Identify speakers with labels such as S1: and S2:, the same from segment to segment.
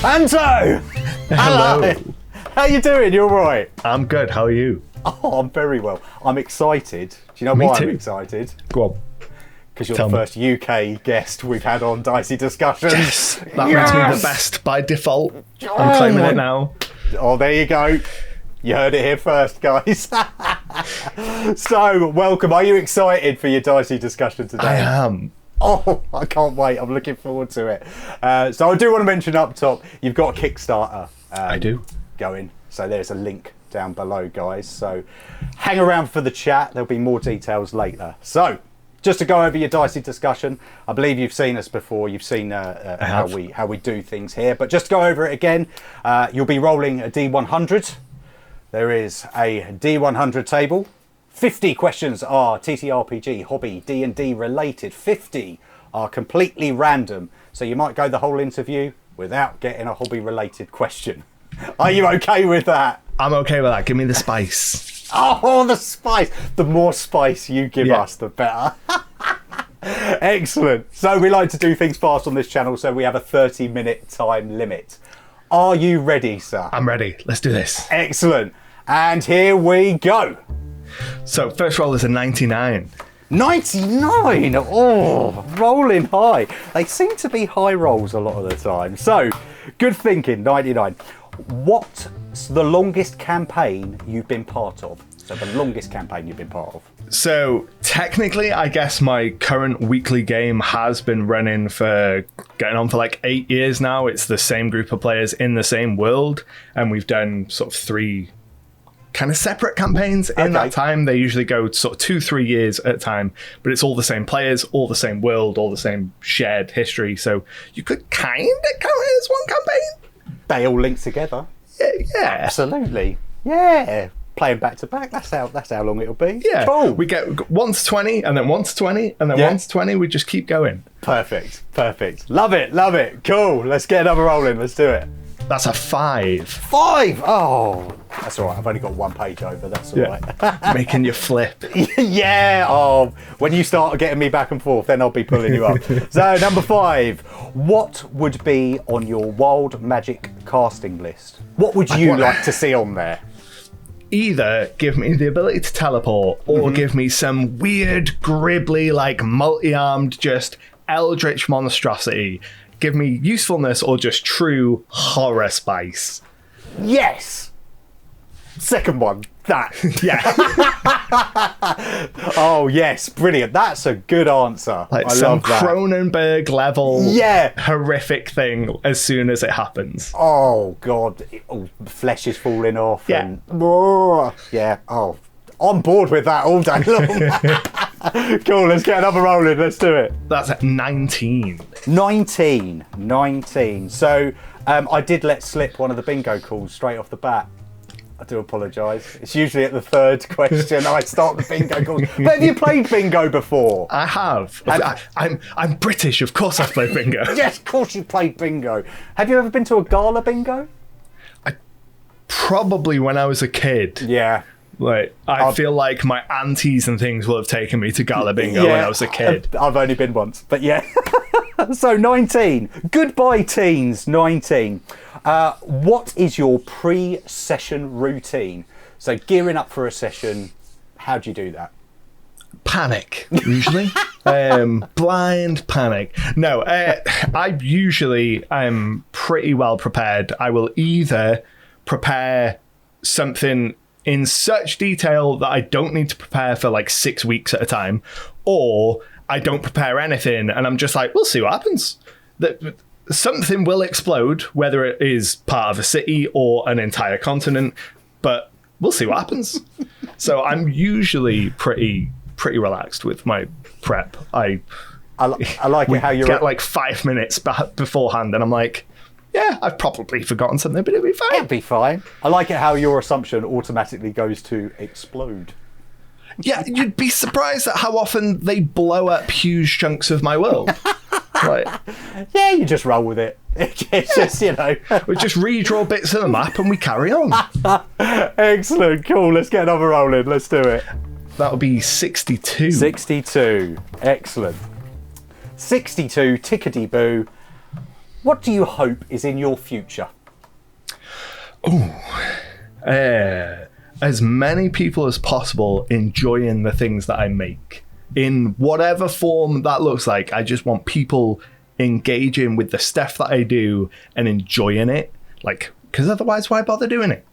S1: Anto!
S2: Hello.
S1: How you doing? You all right?
S2: I'm good. How are you?
S1: Oh, I'm very well. I'm excited. Do you know
S2: Me
S1: why
S2: too.
S1: I'm excited?
S2: Go on.
S1: Because you're
S2: Tell
S1: the
S2: me.
S1: first UK guest we've had on Dicey Discussions.
S2: Yes! That makes me the best by default. I'm claiming it now.
S1: Oh, there you go. You heard it here first, guys. So, welcome. Are you excited for your Dicey discussion today?
S2: I am.
S1: Oh, I can't wait. I'm looking forward to it. So I do want to mention up top, you've got a Kickstarter
S2: I do.
S1: going. So there's a link down below, guys. So hang around for the chat. There'll be more details later. So just to go over your Dicey discussion, I believe you've seen us before. You've seen how we do things here. But just to go over it again, you'll be rolling a D100. There is a D100 table. 50 questions are TTRPG, hobby, D&D related. 50 are completely random. So you might go the whole interview without getting a hobby related question. Are you okay with that?
S2: I'm okay with that. Give me the spice.
S1: Oh, the spice. The more spice you give us, the better. Excellent. So we like to do things fast on this channel, so we have a 30-minute time limit. Are you ready, sir?
S2: I'm ready. Let's do this.
S1: Excellent. And here we go.
S2: So, first roll is a 99.
S1: 99! Oh, rolling high. They seem to be high rolls a lot of the time. So, good thinking, 99. What's the longest campaign you've been part of? So, the longest campaign you've been part of.
S2: So, technically, I guess my current weekly game has been running for getting on for like 8 years now. It's the same group of players in the same world, and we've done sort of 3 kind of separate campaigns in that time. They usually go sort of 2-3 years at a time, but it's all the same players, all the same world, all the same shared history. So you could kind of count it as one campaign.
S1: They all link together.
S2: Yeah.
S1: Absolutely. Yeah. Playing back to back. That's how long it'll be.
S2: Yeah.
S1: Cool.
S2: We get 1 to 20, and then 1 to 20, and then 1 to 20. We just keep going.
S1: Perfect. Perfect. Love it. Love it. Cool. Let's get another roll in. Let's do it.
S2: That's a 5.
S1: 5! Oh, that's all right. I've only got 1 page over. That's all right.
S2: Making you flip.
S1: Yeah. Oh, when you start getting me back and forth, then I'll be pulling you up. So, number 5. What would be on your wild magic casting list? What would you like to see on there?
S2: Either give me the ability to teleport, or give me some weird, gribbly, like multi-armed, just eldritch monstrosity. Give me usefulness or just true horror spice.
S1: Yes. Second one. That.
S2: Yeah.
S1: Oh, yes. Brilliant. That's a good answer.
S2: Like
S1: I
S2: some
S1: love that.
S2: Cronenberg level horrific thing as soon as it happens.
S1: Oh, God. Flesh is falling off.
S2: Yeah.
S1: And, yeah. Oh, on board with that all day long. Cool. Let's get another roll in. Let's do it.
S2: That's at 19.
S1: 19. So I did let slip one of the bingo calls straight off the bat. I do apologise. It's usually at the third question I start the bingo calls. But have you played bingo before?
S2: I have. I'm British, of course I've played bingo.
S1: Yes, of course you played bingo. Have you ever been to a gala bingo?
S2: Probably when I was a kid.
S1: Yeah.
S2: Like, I feel like my aunties and things will have taken me to gala bingo when I was a kid.
S1: I've only been once, but yeah. So 19. Goodbye, teens. 19. What is your pre-session routine? So gearing up for a session, how do you do that?
S2: Panic, usually. Blind panic. No, I usually am pretty well prepared. I will either prepare something in such detail that I don't need to prepare for like 6 weeks at a time, or I don't prepare anything and I'm just like, we'll see what happens. Something will explode, whether it is part of a city or an entire continent, but we'll see what happens. So I'm usually pretty relaxed with my prep. I
S1: like it how you
S2: get like 5 minutes beforehand and I'm like, yeah, I've probably forgotten something, but it'll be fine.
S1: It'll be fine. I like it how your assumption automatically goes to explode.
S2: Yeah, you'd be surprised at how often they blow up huge chunks of my world. Like,
S1: yeah, you just roll with it. It's just, you know.
S2: We just redraw bits of the map and we carry on.
S1: Excellent, cool. Let's get another roll in. Let's do it.
S2: That'll be 62.
S1: 62. Excellent. 62, tickety-boo. What do you hope is in your future?
S2: As many people as possible enjoying the things that I make in whatever form that looks like. I just want people engaging with the stuff that I do and enjoying it, like, because otherwise why bother doing it?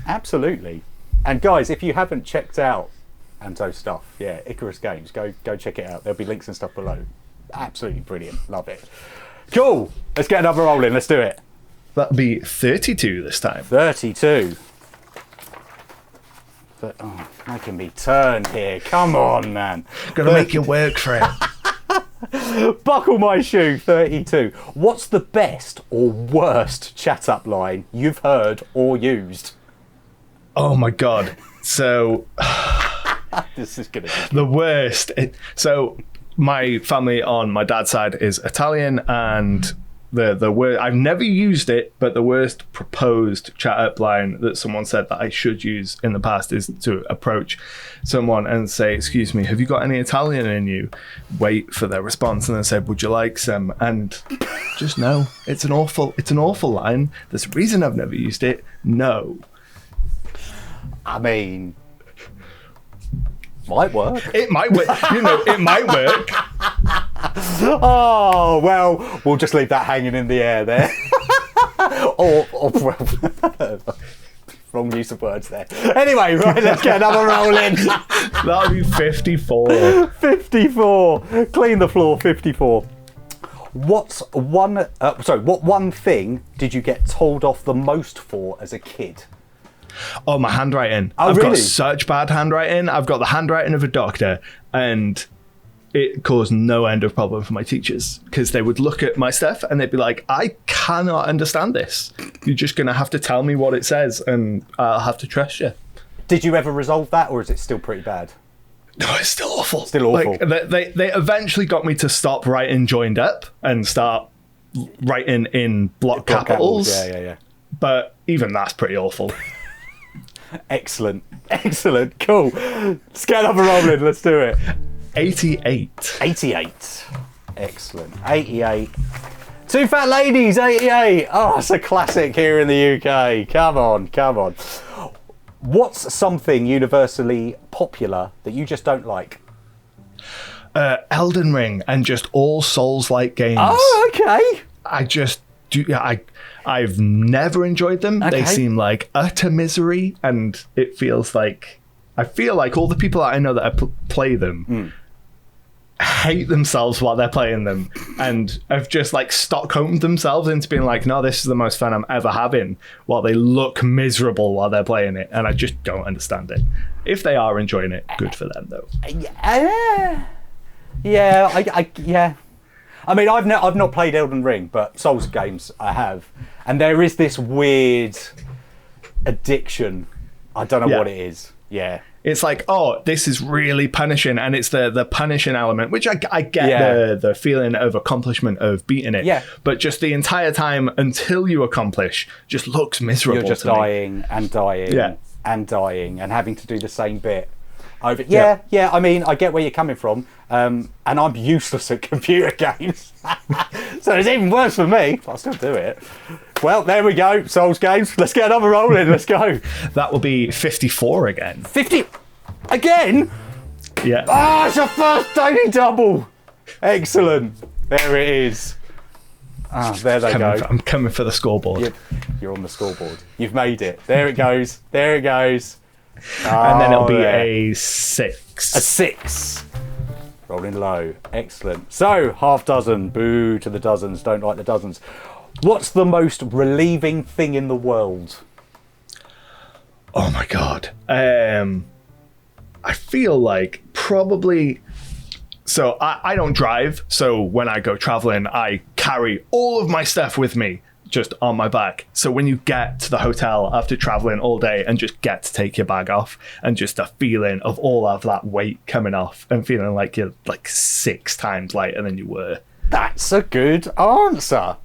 S1: Absolutely. And guys, if you haven't checked out Anto's stuff, yeah, Icarus Games, go check it out. There'll be links and stuff below. Absolutely brilliant. Love it. Cool. Let's get another roll in. Let's do it.
S2: That'll be 32 this time.
S1: 32. But, oh, making me turn here. Come on, man.
S2: Gotta make you work for it.
S1: Buckle my shoe. 32. What's the best or worst chat up line you've heard or used?
S2: Oh my god. So
S1: this is gonna be
S2: the worst. So my family on my dad's side is Italian, and the word, I've never used it, but the worst proposed chat up line that someone said that I should use in the past is to approach someone and say, "Excuse me, have you got any Italian in you?" Wait for their response and then say, "Would you like some?" And just no. It's an awful line. There's a reason I've never used it. No.
S1: I mean, might work.
S2: It might work. It might work.
S1: Oh, well, we'll just leave that hanging in the air there. or wrong use of words there. Anyway, right, let's get another roll in.
S2: That'll be 54.
S1: 54. Clean the floor, 54. What one thing did you get told off the most for as a kid?
S2: Oh, my handwriting.
S1: Oh,
S2: I've
S1: really?
S2: got such bad handwriting. I've got the handwriting of a doctor, and it caused no end of problem for my teachers, because they would look at my stuff and they'd be like, "I cannot understand this. You're just going to have to tell me what it says and I'll have to trust you."
S1: Did you ever resolve that, or is it still pretty bad?
S2: No, it's still awful.
S1: Still awful.
S2: Like, they eventually got me to stop writing joined up and start writing in block capitals.
S1: Yeah.
S2: But even that's pretty awful.
S1: Excellent. Cool. Let's get another roll in. Let's do it.
S2: 88.
S1: 88. Excellent. 88. Two Fat Ladies, 88. Oh, it's a classic here in the UK. Come on. What's something universally popular that you just don't like?
S2: Elden Ring and just all Souls-like games.
S1: Oh, okay.
S2: I just do. I've never enjoyed them.
S1: Okay.
S2: They seem like utter misery, and it feels like I feel like all the people that I know that play them hate themselves while they're playing them, and have just like Stockholmed themselves into being like, "No, this is the most fun I'm ever having," while they look miserable while they're playing it, and I just don't understand it. If they are enjoying it, good for them though.
S1: Yeah. I mean, I've not played Elden Ring, but Souls games I have, and there is this weird addiction. I don't know what it is. Yeah,
S2: it's like, oh, this is really punishing, and it's the punishing element, which I get the feeling of accomplishment of beating it.
S1: Yeah.
S2: But just the entire time until you accomplish just looks miserable.
S1: You're just
S2: to me.
S1: dying and dying
S2: Yeah.
S1: and dying and having to do the same bit over. Yeah. I mean, I get where you're coming from, and I'm useless at computer games, so it's even worse for me. But I'll still do it. Well, there we go. Souls games. Let's get another roll in. Let's go.
S2: That will be 54 again.
S1: 50 again.
S2: Yeah.
S1: Ah, it's your first daily double. Excellent. There it is. Ah, there they go.
S2: I'm coming for the scoreboard.
S1: You're on the scoreboard. You've made it. There it goes. There it goes.
S2: And then it'll be
S1: there.
S2: a 6.
S1: A 6. Rolling low. Excellent. So, half dozen. Boo to the dozens. Don't like the dozens. What's the most relieving thing in the world?
S2: Oh my god. I feel like probably... So I don't drive, so when I go traveling, I carry all of my stuff with me, just on my back. So when you get to the hotel after traveling all day and just get to take your bag off, and just the feeling of all of that weight coming off and feeling like you're like 6 times lighter than you were.
S1: That's a good answer.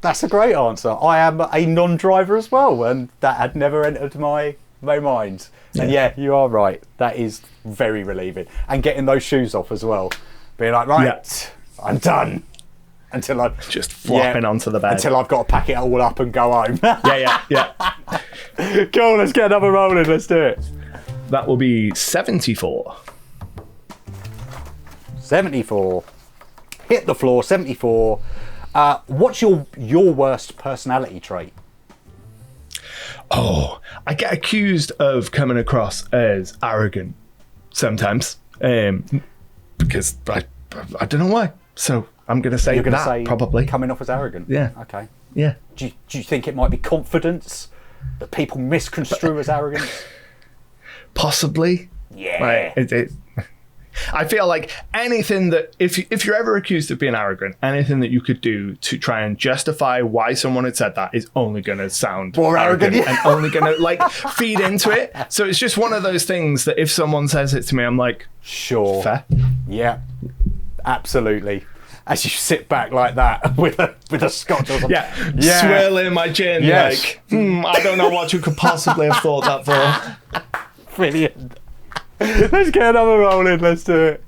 S1: That's a great answer. I am a non-driver as well, and that had never entered my mind. And yeah, you are right. That is very relieving. And getting those shoes off as well. Being like, right, I'm done. until I'm
S2: just flopping onto the bed.
S1: Until I've got to pack it all up and go home.
S2: yeah.
S1: Cool, let's get another roll in. Let's do it.
S2: That will be 74.
S1: 74. Hit the floor, 74. What's your worst personality trait?
S2: Oh, I get accused of coming across as arrogant sometimes, because I don't know why. So I'm going to say
S1: You're going to
S2: that,
S1: say
S2: probably.
S1: coming off as arrogant?
S2: Yeah.
S1: Okay.
S2: Yeah.
S1: Do you think it might be confidence that people misconstrue as arrogance?
S2: Possibly.
S1: Yeah.
S2: I feel like anything that, if you're ever accused of being arrogant, anything that you could do to try and justify why someone had said that is only going to sound
S1: more arrogant,
S2: and only going to like feed into it. So it's just one of those things that if someone says it to me, I'm like,
S1: sure.
S2: Fair.
S1: Yeah. Absolutely. As you sit back like that with a scotch or something.
S2: Yeah. Swirling my chin,
S1: yes.
S2: like, I don't know what you could possibly have thought that for.
S1: Brilliant. Let's get another roll in. Let's do it.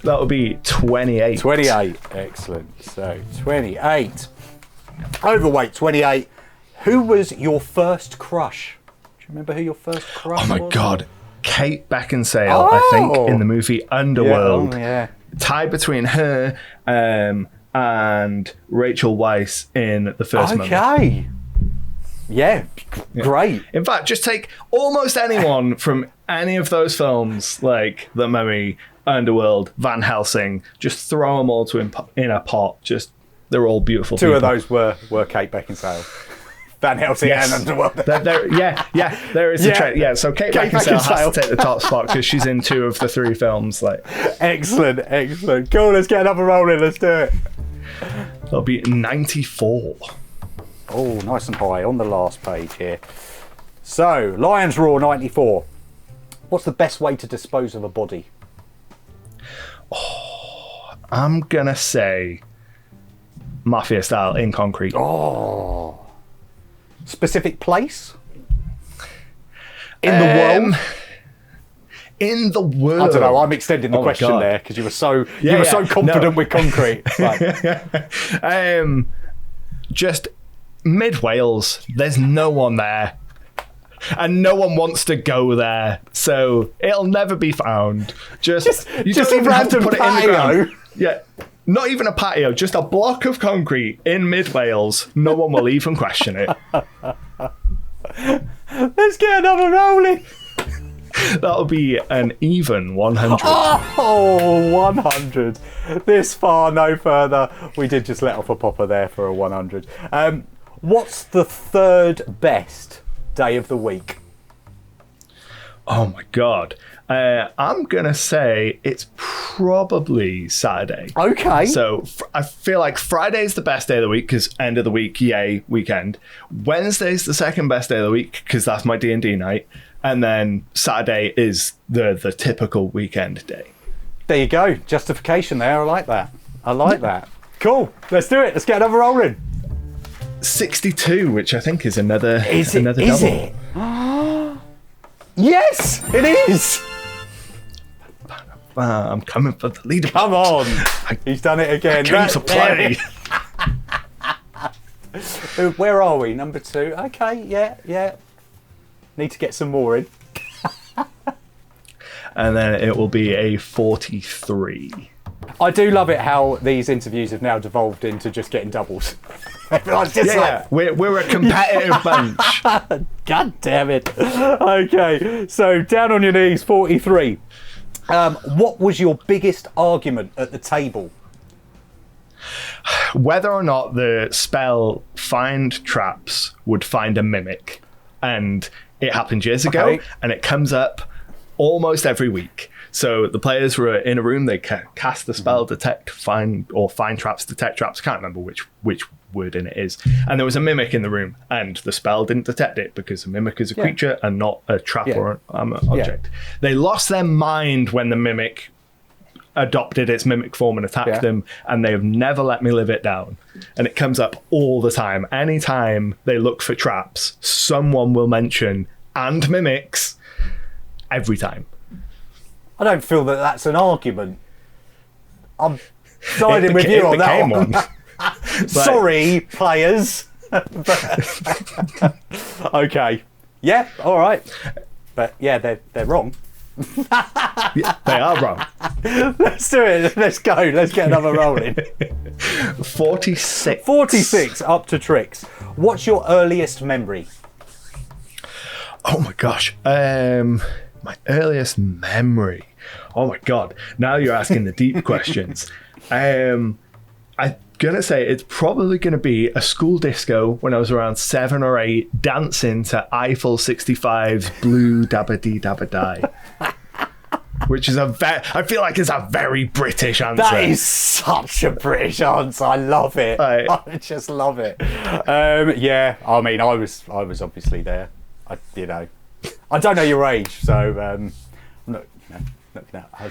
S2: That would be 28.
S1: 28. Excellent. So 28. Overweight 28. Who was your first crush? Do you remember who your first crush was?
S2: Oh my God. Kate Beckinsale, I think, in the movie Underworld.
S1: Yeah.
S2: Tie between her and Rachel Weisz in the first Mummy.
S1: Okay. Yeah, great.
S2: In fact, just take almost anyone from any of those films, like The Mummy, Underworld, Van Helsing, just throw them all in a pot. Just, they're all beautiful
S1: Two
S2: people.
S1: of those were Kate Beckinsale. Van Helsing and Underworld.
S2: There is a trait. Yeah, so Kate Beckinsale has to take the top spot because she's in 2 of the 3 films. Like,
S1: excellent. Cool, let's get another roll in. Let's do it.
S2: That'll be 94.
S1: Oh, nice and high on the last page here. So, Lion's Roar 94. What's the best way to dispose of a body?
S2: Oh, I'm going to say Mafia style in concrete.
S1: Oh. Specific place? In the world?
S2: In the world.
S1: I don't know, I'm extending the question there because you were so confident with concrete.
S2: Just mid Wales, there's no one there. And no one wants to go there, so it'll never be found. Just you don't even have to put it in the ground. Yeah, not even a patio, just a block of concrete in mid Wales. No one will even question it.
S1: Let's get another rolling.
S2: That'll be an even 100.
S1: Oh, 100. This far, no further. We did just let off a popper there for a 100. What's the third best day of the week?
S2: Oh my God. I'm going to say it's probably Saturday.
S1: Okay.
S2: So I feel like Friday's the best day of the week because end of the week, yay, weekend. Wednesday's the second best day of the week because that's my D&D night. And then Saturday is the typical weekend day.
S1: There you go. Justification there. I like that. Cool. Let's do it. Let's get another roll in.
S2: 62, which I think is another double.
S1: Is it? Yes, it is.
S2: I'm coming for the leader.
S1: Come on. He's done it again.
S2: I came to play.
S1: Where are we? Number 2. Okay, yeah. Need to get some more in.
S2: And then it will be a 43.
S1: I do love it how these interviews have now devolved into just getting doubles.
S2: We're a competitive bunch.
S1: God damn it. Okay, so down on your knees, 43. What was your biggest argument at the table?
S2: Whether or not the spell Find Traps would find a mimic. And it happened years ago, and it comes up almost every week. So the players were in a room, they cast the spell find traps, detect traps. Can't remember which word in it is. And there was a mimic in the room, and the spell didn't detect it because a mimic is a creature and not a trap or an object. Yeah. They lost their mind when the mimic adopted its mimic form and attacked them, and they have never let me live it down. And it comes up all the time. Anytime they look for traps, someone will mention and mimics every time. I
S1: don't feel that that's an argument. I'm siding with you on that one. Sorry, players. Okay. Yeah, all right. But yeah, they're wrong.
S2: Yeah, they are wrong.
S1: Let's do it. Let's go. Let's get another roll in.
S2: 46.
S1: 46, up to tricks. What's your earliest memory?
S2: Oh my gosh. My earliest memory. Oh my god. Now you're asking the deep questions. I'm gonna say it's probably gonna be a school disco when I was around 7 or 8, dancing to Eiffel 65's Blue Dabba Dee Dabba Die. Which is I feel like it's a very British answer.
S1: That is such a British answer. I love it. I just love it. Yeah, I mean, I was obviously there. I don't know your age, so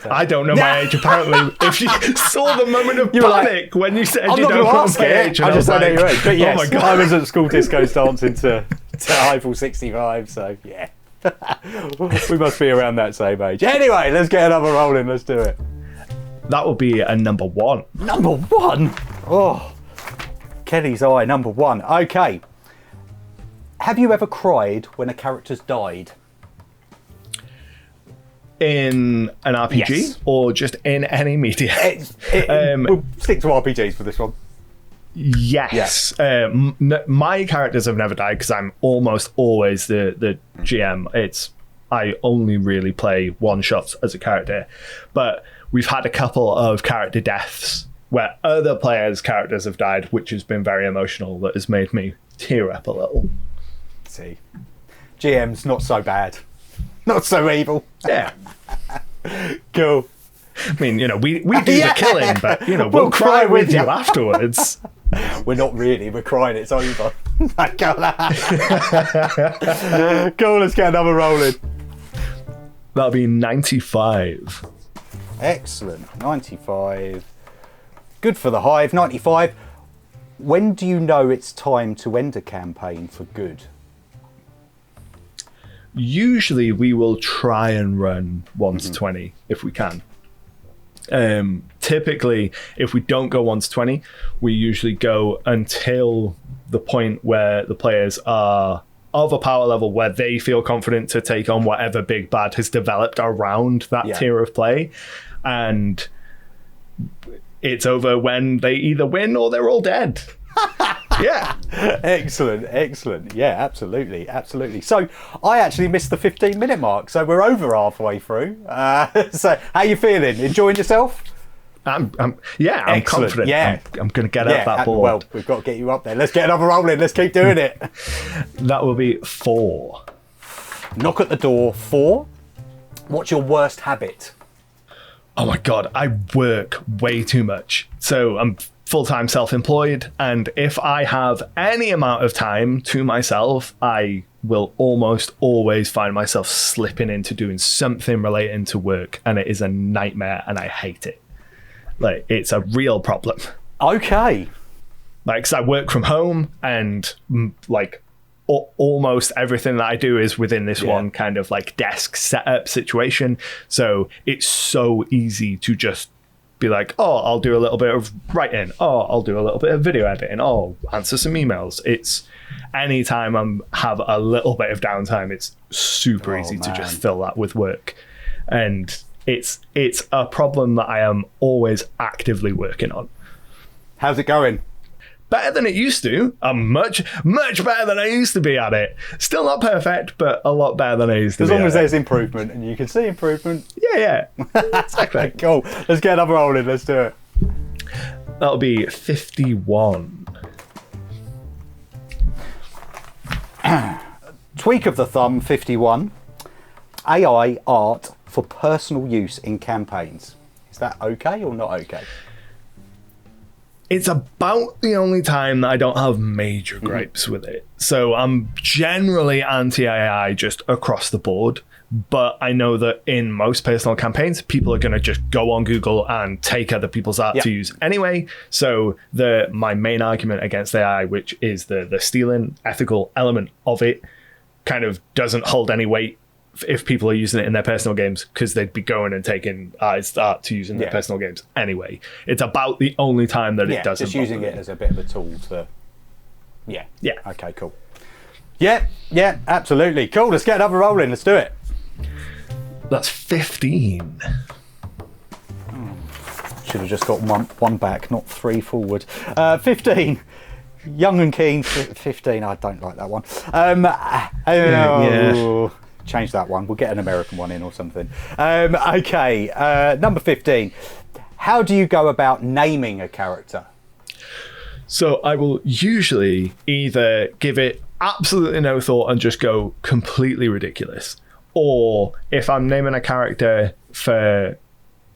S2: I don't know my age. Apparently, if you saw the moment of panic when you said you don't know my age,
S1: I just don't know your age. But yes,
S2: oh my God.
S1: I was at school discos dancing to Eiffel 65. So yeah, we must be around that same age. Anyway, let's get another roll in. Let's do it.
S2: That would be a number 1.
S1: Number 1. Oh, Kelly's eye. Number 1. Okay. Have you ever cried when a character's died?
S2: In an RPG,
S1: yes.
S2: Or just in any media?
S1: We'll stick to RPGs for this one.
S2: Yes. Yeah. My characters have never died because I'm almost always the GM. I only really play one-shots as a character. But we've had a couple of character deaths where other players' characters have died, which has been very emotional. That has made me tear up a little.
S1: See, GM's not so bad. Not so evil.
S2: Yeah.
S1: Cool.
S2: I mean, we do the killing, but, we'll cry with you afterwards.
S1: We're not really. We're crying. It's over. Cool, let's get another roll in.
S2: That'll be 95.
S1: Excellent. 95. Good for the hive. 95. When do you know it's time to end a campaign for good?
S2: Usually we will try and run 1 to 20 if we can. Typically, if we don't go 1 to 20, we usually go until the point where the players are of a power level where they feel confident to take on whatever big bad has developed around that tier of play. And it's over when they either win or they're all dead. Yeah.
S1: Excellent. Yeah, absolutely. So I actually missed the 15-minute mark, so we're over halfway through. So how you feeling? Enjoying yourself?
S2: I'm confident.
S1: Yeah.
S2: I'm going to get up that board.
S1: Well, we've got to get you up there. Let's get another roll in. Let's keep doing it.
S2: That will be 4.
S1: Knock at the door. 4. What's your worst habit?
S2: Oh my God, I work way too much. So I'm full-time self-employed, and if I have any amount of time to myself, I will almost always find myself slipping into doing something relating to work, and it is a nightmare and I hate it. Like, it's a real problem.
S1: Okay.
S2: Like, 'cause I work from home, and like almost everything that I do is within this one kind of like desk setup situation, so it's so easy to just be like, oh, I'll do a little bit of writing, oh, I'll do a little bit of video editing, oh, answer some emails. It's anytime I have a little bit of downtime, it's super easy to just fill that with work. And it's a problem that I am always actively working on.
S1: How's it going?
S2: Better than it used to. I'm much better than I used to be at it. Still not perfect, but a lot better than I used to be.
S1: As long as there's improvement, and you can see improvement.
S2: Yeah. Exactly.
S1: Cool. Let's get another roll in. Let's do it.
S2: That'll be 51.
S1: Tweak of the thumb, 51. AI art for personal use in campaigns. Is that okay or not okay?
S2: It's about the only time that I don't have major gripes with it. So I'm generally anti-AI just across the board. But I know that in most personal campaigns, people are going to just go on Google and take other people's art to use anyway. So my main argument against AI, which is the stealing ethical element of it, kind of doesn't hold any weight if people are using it in their personal games, because they'd be going and taking artist art to use in their personal games anyway. It's about the only time that it does.
S1: Just using it as a bit of a tool to. Yeah. Okay, cool. Yeah, absolutely. Cool. Let's get another roll in. Let's do it.
S2: That's 15.
S1: Should have just got one back, not 3 forward. 15. Young and keen. 15. I don't like that one. Change that one. We'll get an American one in or something. Okay. Number 15. How do you go about naming a character?
S2: So I will usually either give it absolutely no thought and just go completely ridiculous, or if I'm naming a character for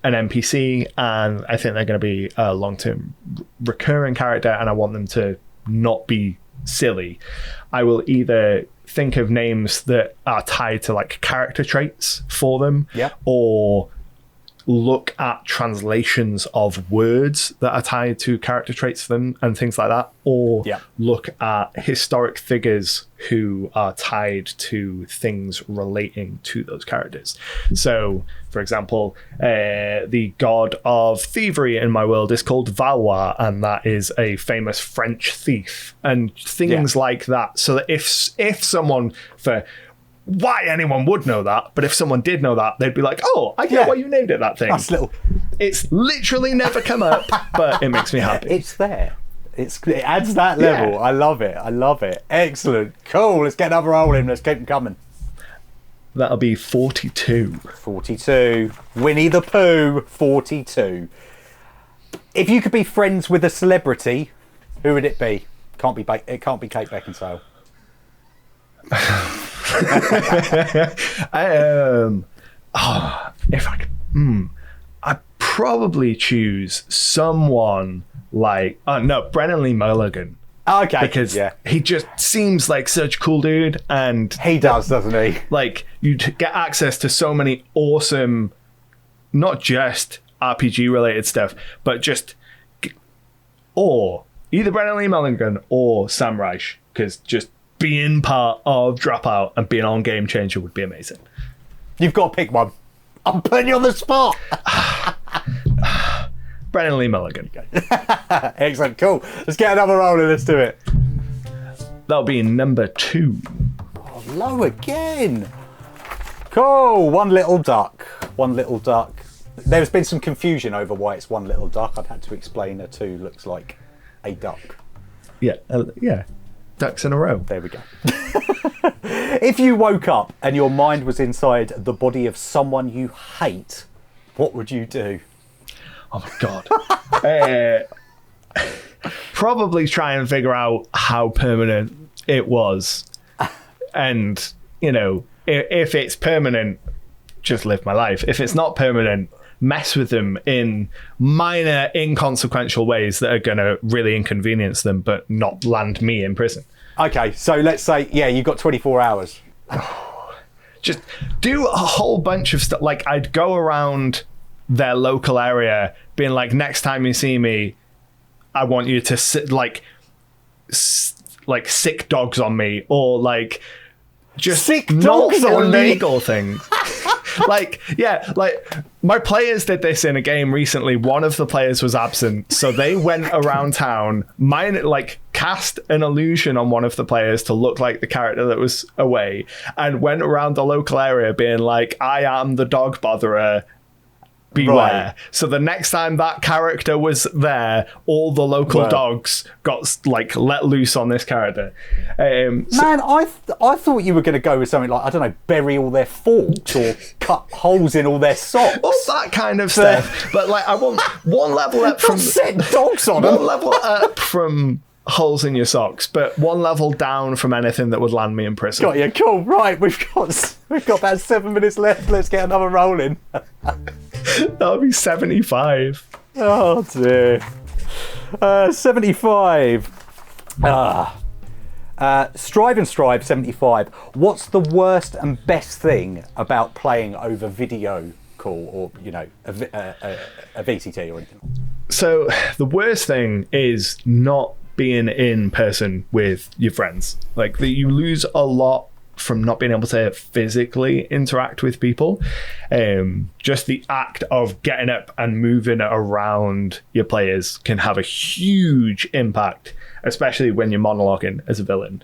S2: an NPC and I think they're going to be a long-term recurring character and I want them to not be silly, I will either think of names that are tied to like character traits for them, or look at translations of words that are tied to character traits for them and things like that, or look at historic figures who are tied to things relating to those characters. So, for example, the god of thievery in my world is called Valois, and that is a famous French thief, and things like that. So that if someone, for why anyone would know that, but if someone did know that, they'd be like, oh, I get why you named it that thing.
S1: Nice little.
S2: It's literally never come up, but it makes me happy.
S1: It's there. It adds that level. I love it. Excellent. Cool. Let's get another roll in. Let's keep them coming.
S2: That'll be 42.
S1: 42. Winnie the Pooh, 42. If you could be friends with a celebrity, who would it be? It can't be Kate Beckinsale.
S2: If I could, I'd probably choose someone like Brennan Lee Mulligan.
S1: Okay,
S2: because he just seems like such a cool dude, and
S1: he does, doesn't he?
S2: Like, you get access to so many awesome, not just RPG related stuff, but just or either Brennan Lee Mulligan or Sam Reich, because just being part of Dropout and being on Game Changer would be amazing.
S1: You've got to pick one. I'm putting you on the spot.
S2: Brennan Lee Mulligan.
S1: Excellent, cool. Let's get another roll and let's do it.
S2: That'll be number 2.
S1: Oh, low again. Cool. One little duck. There's been some confusion over why it's one little duck. I've had to explain a 2 looks like a duck.
S2: Yeah. Ducks in a row.
S1: There we go. If you woke up and your mind was inside the body of someone you hate, what would you do?
S2: Oh my God. Probably try and figure out how permanent it was. And, if it's permanent, just live my life. If it's not permanent, mess with them in minor, inconsequential ways that are going to really inconvenience them, but not land me in prison.
S1: Okay, so let's say, you've got 24 hours.
S2: Just do a whole bunch of stuff. Like, I'd go around their local area being like, next time you see me, I want you to sit like sick dogs on me, or like just
S1: sick dogs on
S2: illegal things. like my players did this in a game recently. One of the players was absent, so they went around town, cast an illusion on one of the players to look like the character that was away, and went around the local area being like, I am the dog botherer, beware. Right. So the next time that character was there, all the local dogs got let loose on this character. Man,
S1: I thought you were going to go with something like, I don't know, bury all their forks or cut holes in all their socks.
S2: All that kind of stuff. But I want one level up from
S1: set dogs on them.
S2: One level up from holes in your socks, but one level down from anything that would land me in prison.
S1: Got you. Cool. Right, we've got about 7 minutes left. Let's get another roll in.
S2: That'll be 75.
S1: Oh dear. 75. Strive 75. What's the worst and best thing about playing over video call, or a VTT or anything?
S2: So the worst thing is not being in person with your friends. You lose a lot from not being able to physically interact with people. Just the act of getting up and moving around your players can have a huge impact, especially when you're monologuing as a villain.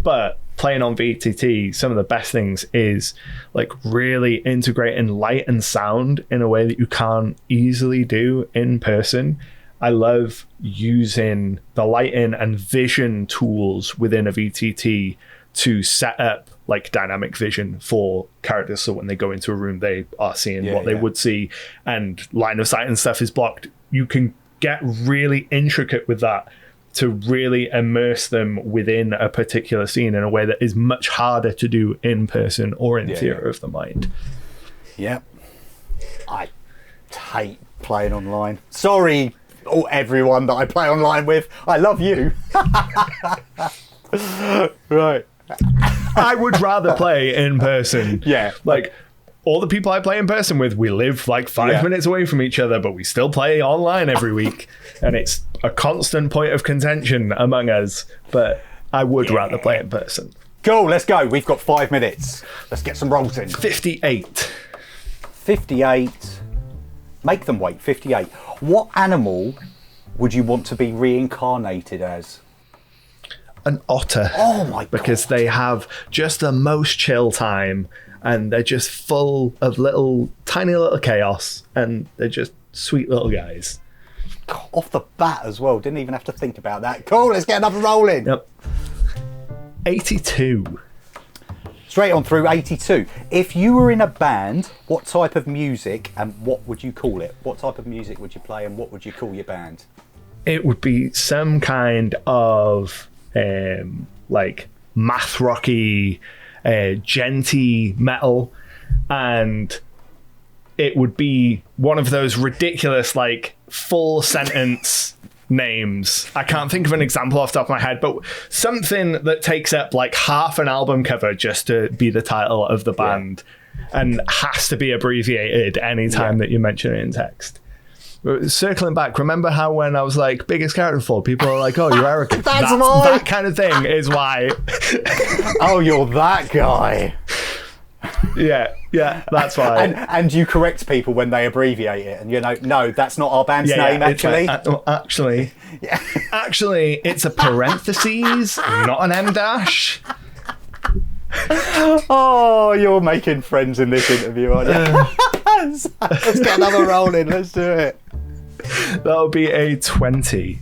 S2: But playing on VTT, some of the best things is like really integrating light and sound in a way that you can't easily do in person. I love using the lighting and vision tools within a VTT to set up like dynamic vision for characters, so when they go into a room they are seeing what they would see, and line of sight and stuff is blocked. You can get really intricate with that to really immerse them within a particular scene in a way that is much harder to do in person or in theatre of the mind.
S1: Yep. I hate playing online. Sorry, everyone that I play online with. I love you. Right.
S2: I would rather play in person.
S1: Yeah.
S2: Like, all the people I play in person with, we live like 5 minutes away from each other, but we still play online every week. And it's a constant point of contention among us. But I would rather play in person.
S1: Cool, let's go. We've got 5 minutes. Let's get some rolls in.
S2: 58.
S1: 58. Make them wait. 58. What animal would you want to be reincarnated as?
S2: An otter.
S1: Oh my god.
S2: Because they have just the most chill time, and they're just full of tiny little chaos, and they're just sweet little guys.
S1: Off the bat as well. Didn't even have to think about that. Cool, let's get another roll in.
S2: Yep. 82.
S1: Straight on through 82. If you were in a band, what type of music and what would you call it? What type of music would you play and what would you call your band?
S2: It would be some kind of like math rocky, genty metal, and it would be one of those ridiculous like full sentence names. I can't think of an example off the top of my head, but something that takes up like half an album cover just to be the title of the band, and has to be abbreviated anytime that you mention it in text. Circling back, remember how when I was like biggest character for, people are like, oh, you're arrogant. That kind of thing is why.
S1: Oh, you're that guy.
S2: Yeah, that's why.
S1: And you correct people when they abbreviate it, and you know, no, that's not our band's name, actually.
S2: Actually, it's a parentheses, not an M dash.
S1: Oh, you're making friends in this interview, aren't you? Let's get another roll in. Let's do it.
S2: That'll be a 20.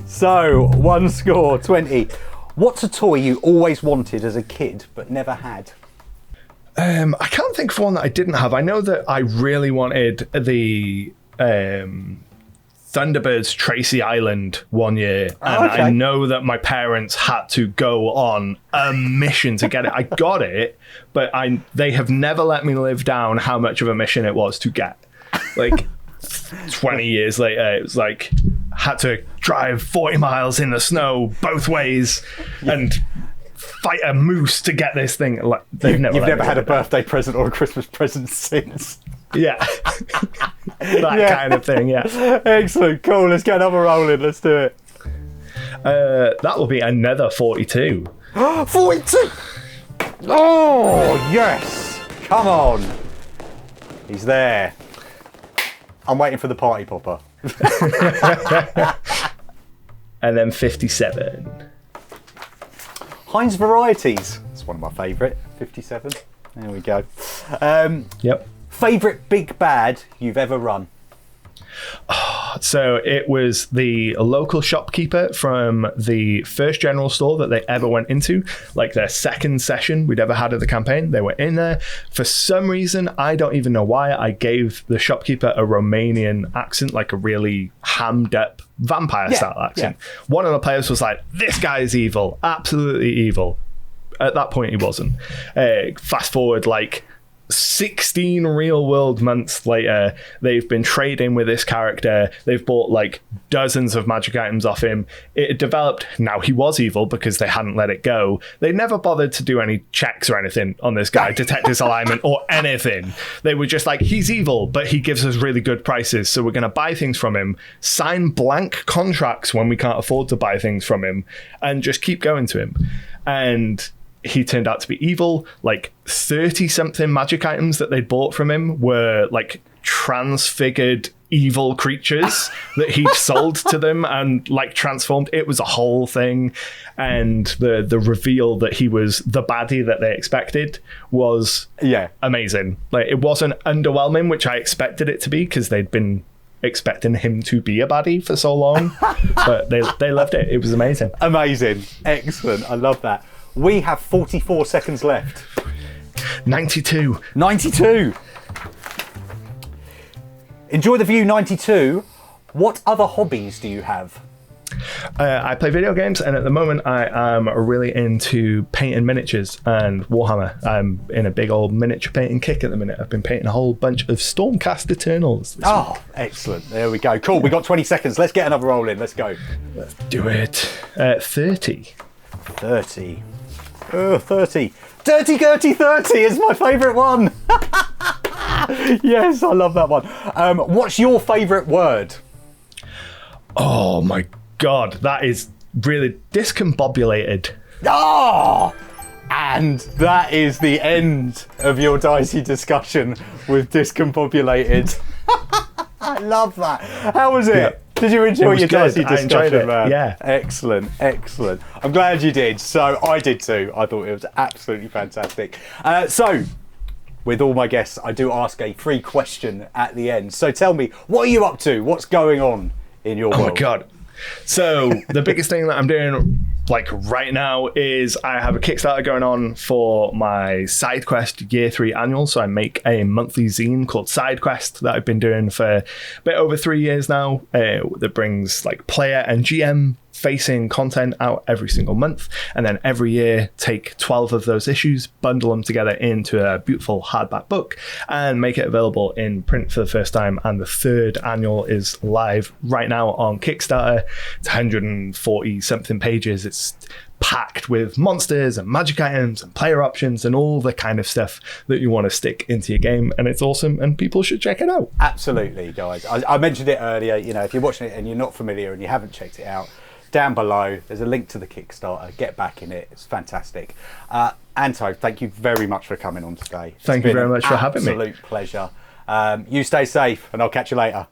S1: So, one score, 20. What's a toy you always wanted as a kid but never had?
S2: I can't think of one that I didn't have. I know that I really wanted the Thunderbirds Tracy Island one year, and I know that my parents had to go on a mission to get it. I got it, but they have never let me live down how much of a mission it was to get. Like 20 years later, it was like had to drive 40 miles in the snow both ways and fight a moose to get this thing. Like, you've
S1: never had a birthday present or a Christmas present since.
S2: Yeah. That kind of thing, yeah.
S1: Excellent, cool. Let's get another roll in. Let's do it.
S2: That will be another 42.
S1: 42! Oh, yes! Come on. He's there. I'm waiting for the party popper.
S2: And then 57.
S1: Heinz Varieties. It's one of my favourite. 57. There we go.
S2: Yep.
S1: Favourite big bad you've ever run?
S2: So it was the local shopkeeper from the first general store that they ever went into, like their second session we'd ever had of the campaign. They were in there. For some reason, I don't even know why, I gave the shopkeeper a Romanian accent, like a really hammed up vampire style accent. Yeah. One of the players was like, this guy is evil, absolutely evil. At that point, he wasn't. Fast forward like 16 real world months later, they've been trading with this character. They've bought like dozens of magic items off him. It had developed, now he was evil because they hadn't let it go. They never bothered to do any checks or anything on this guy, detect his alignment or anything. They were just like, he's evil, but he gives us really good prices, so we're going to buy things from him, sign blank contracts when we can't afford to buy things from him, and just keep going to him. And he turned out to be evil. Like 30 something magic items that they'd bought from him were like transfigured evil creatures that he'd sold to them and like transformed. It was a whole thing. And the reveal that he was the baddie that they expected was amazing. Like, it wasn't underwhelming, which I expected it to be, because they'd been expecting him to be a baddie for so long. But they loved it. It was amazing.
S1: Amazing. Excellent. I love that. We have 44 seconds left.
S2: 92.
S1: 92. Enjoy the view, 92. What other hobbies do you have?
S2: I play video games, and at the moment I am really into painting miniatures and Warhammer. I'm in a big old miniature painting kick at the minute. I've been painting a whole bunch of Stormcast Eternals this week.
S1: Excellent. There we go. Cool. We got 20 seconds. Let's get another roll in. Let's go.
S2: Let's do it. 30.
S1: 30. 30. Dirty Gertie 30 is my favourite one. Yes, I love that one. What's your favourite word?
S2: Oh my God, that is really discombobulated.
S1: And that is the end of your dicey discussion with discombobulated. I love that. How was it?
S2: Yeah.
S1: Did you enjoy your dicey
S2: I enjoyed
S1: discussion,
S2: it.
S1: man?
S2: Yeah.
S1: Excellent, excellent. I'm glad you did. So I did too. I thought it was absolutely fantastic. So with all my guests, I do ask a free question at the end. So tell me, what are you up to? What's going on in your world?
S2: Oh my God. So the biggest thing that I'm doing like right now is I have a Kickstarter going on for my Sidequest Year 3 annual. So I make a monthly zine called Sidequest that I've been doing for a bit over 3 years now, that brings like player and GM facing content out every single month, and then every year take 12 of those issues, bundle them together into a beautiful hardback book, and make it available in print for the first time. And the third annual is live right now on Kickstarter. It's 140 something pages. It's packed with monsters and magic items and player options and all the kind of stuff that you want to stick into your game, and it's awesome, and people should check it out.
S1: Absolutely, guys. I mentioned it earlier. You know, if you're watching it and you're not familiar and you haven't checked it out, down below there's a link to the Kickstarter. Get back in it. It's fantastic. Anto, thank you very much for coming on today.
S2: Thank you very much for having me.
S1: Absolute pleasure. You stay safe, and I'll catch you later.